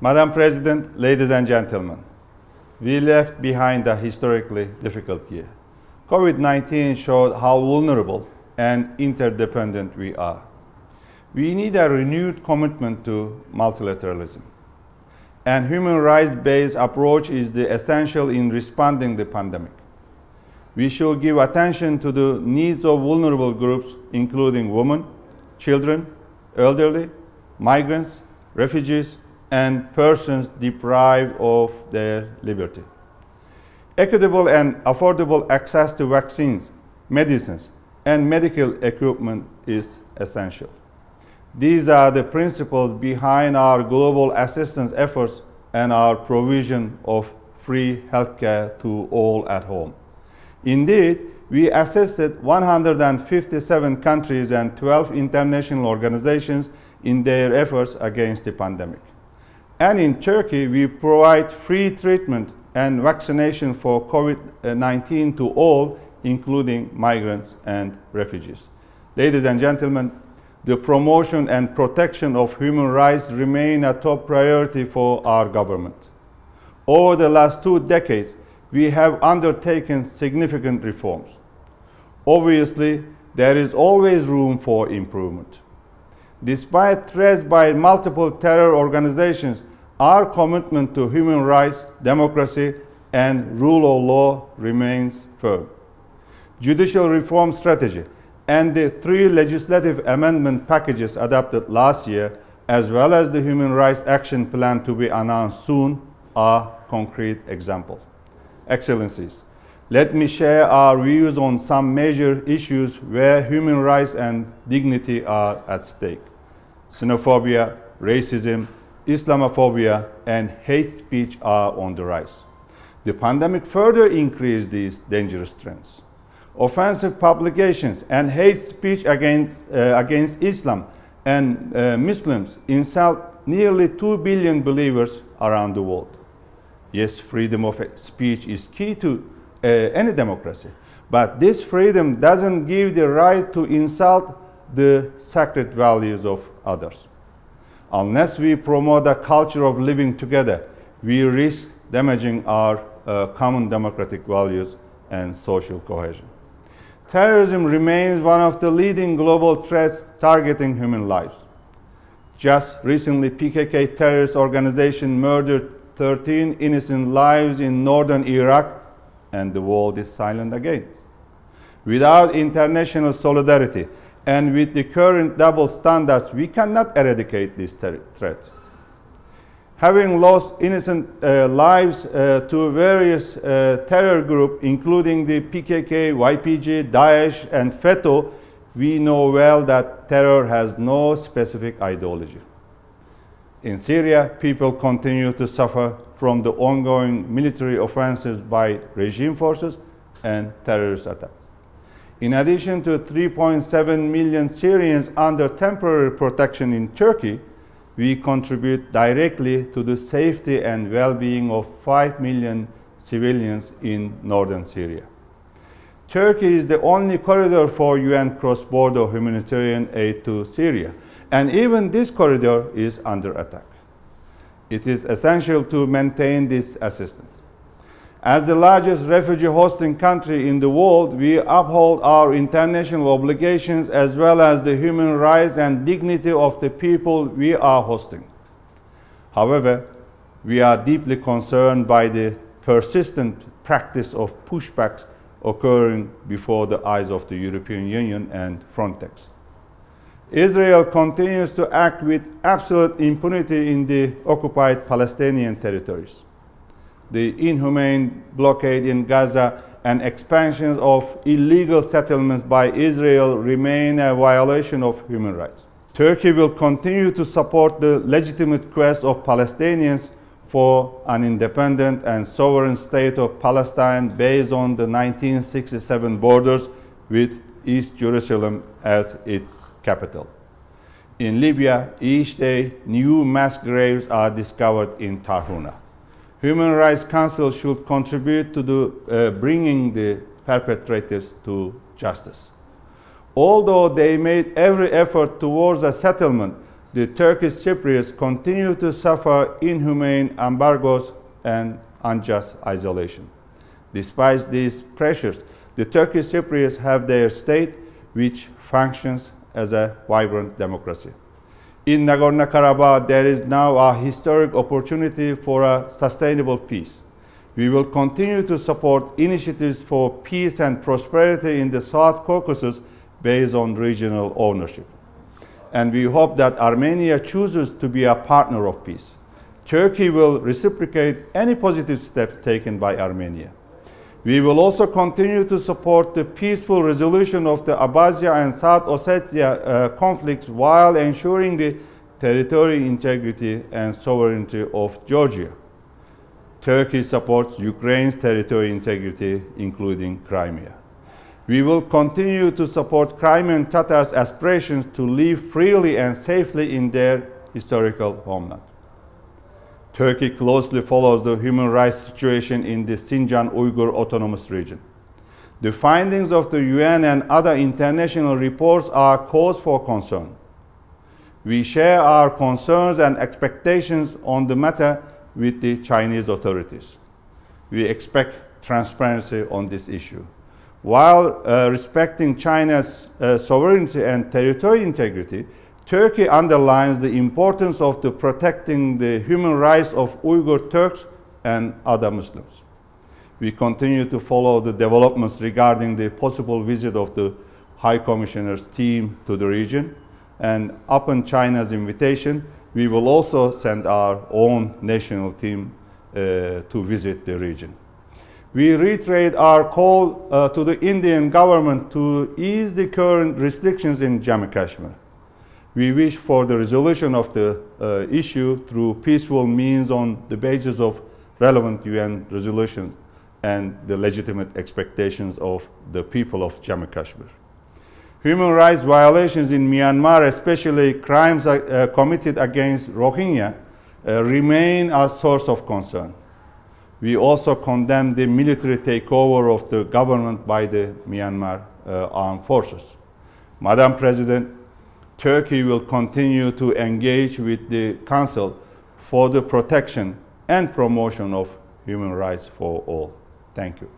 Madam President, ladies and gentlemen, we left behind a historically difficult year. COVID-19 showed how vulnerable and interdependent we are. We need a renewed commitment to multilateralism. And human rights-based approach is the essential in responding to the pandemic. We should give attention to the needs of vulnerable groups, including women, children, elderly, migrants, refugees, and persons deprived of their liberty. Equitable and affordable access to vaccines, medicines, and medical equipment is essential. These are the principles behind our global assistance efforts and our provision of free healthcare to all at home. Indeed, we assisted 157 countries and 12 international organizations in their efforts against the pandemic. And in Turkey, we provide free treatment and vaccination for COVID-19 to all, including migrants and refugees. Ladies and gentlemen, the promotion and protection of human rights remain a top priority for our government. Over the last 2 decades, we have undertaken significant reforms. Obviously, there is always room for improvement. Despite threats by multiple terror organizations, our commitment to human rights, democracy, and rule of law remains firm. Judicial reform strategy and the 3 legislative amendment packages adopted last year, as well as the Human Rights Action Plan to be announced soon, are concrete examples. Excellencies, let me share our views on some major issues where human rights and dignity are at stake. Xenophobia, racism, Islamophobia, and hate speech are on the rise. The pandemic further increased these dangerous trends. Offensive publications and hate speech against Islam and Muslims insult nearly 2 billion believers around the world. Yes, freedom of speech is key to any democracy, but this freedom doesn't give the right to insult the sacred values of others. Unless we promote a culture of living together, we risk damaging our common democratic values and social cohesion. Terrorism remains one of the leading global threats targeting human lives. Just recently, PKK terrorist organization murdered 13 innocent lives in northern Iraq, and the world is silent again. Without international solidarity and with the current double standards, we cannot eradicate this threat. Having lost innocent lives to various terror groups, including the PKK, YPG, Daesh, and FETÖ, we know well that terror has no specific ideology. In Syria, people continue to suffer from the ongoing military offensives by regime forces and terrorist attacks. In addition to 3.7 million Syrians under temporary protection in Turkey, we contribute directly to the safety and well-being of 5 million civilians in northern Syria. Turkey is the only corridor for UN cross-border humanitarian aid to Syria, and even this corridor is under attack. It is essential to maintain this assistance. As the largest refugee hosting country in the world, we uphold our international obligations as well as the human rights and dignity of the people we are hosting. However, we are deeply concerned by the persistent practice of pushbacks occurring before the eyes of the European Union and Frontex. Israel continues to act with absolute impunity in the occupied Palestinian territories. The inhumane blockade in Gaza and expansion of illegal settlements by Israel remain a violation of human rights. Turkey will continue to support the legitimate quest of Palestinians for an independent and sovereign state of Palestine based on the 1967 borders with East Jerusalem as its capital. In Libya, each day, new mass graves are discovered in Tarhuna. Human Rights Council should contribute to bringing the perpetrators to justice. Although they made every effort towards a settlement, the Turkish Cypriots continue to suffer inhumane embargoes and unjust isolation. Despite these pressures, the Turkish Cypriots have their state, which functions as a vibrant democracy. In Nagorno-Karabakh, there is now a historic opportunity for a sustainable peace. We will continue to support initiatives for peace and prosperity in the South Caucasus based on regional ownership. And we hope that Armenia chooses to be a partner of peace. Turkey will reciprocate any positive steps taken by Armenia. We will also continue to support the peaceful resolution of the Abkhazia and South Ossetia conflicts while ensuring the territorial integrity and sovereignty of Georgia. Turkey supports Ukraine's territorial integrity, including Crimea. We will continue to support Crimean Tatars' aspirations to live freely and safely in their historical homeland. Turkey closely follows the human rights situation in the Xinjiang Uyghur Autonomous Region. The findings of the UN and other international reports are cause for concern. We share our concerns and expectations on the matter with the Chinese authorities. We expect transparency on this issue. While respecting China's sovereignty and territorial integrity, Turkey underlines the importance of protecting the human rights of Uyghur Turks and other Muslims. We continue to follow the developments regarding the possible visit of the High Commissioner's team to the region, and upon China's invitation, we will also send our own national team to visit the region. We reiterate our call to the Indian government to ease the current restrictions in Jammu Kashmir. We wish for the resolution of the issue through peaceful means on the basis of relevant UN resolutions and the legitimate expectations of the people of Jammu Kashmir. Human rights violations in Myanmar, especially crimes committed against Rohingya, remain a source of concern. We also condemn the military takeover of the government by the Myanmar armed forces. Madam President, Turkey will continue to engage with the Council for the protection and promotion of human rights for all. Thank you.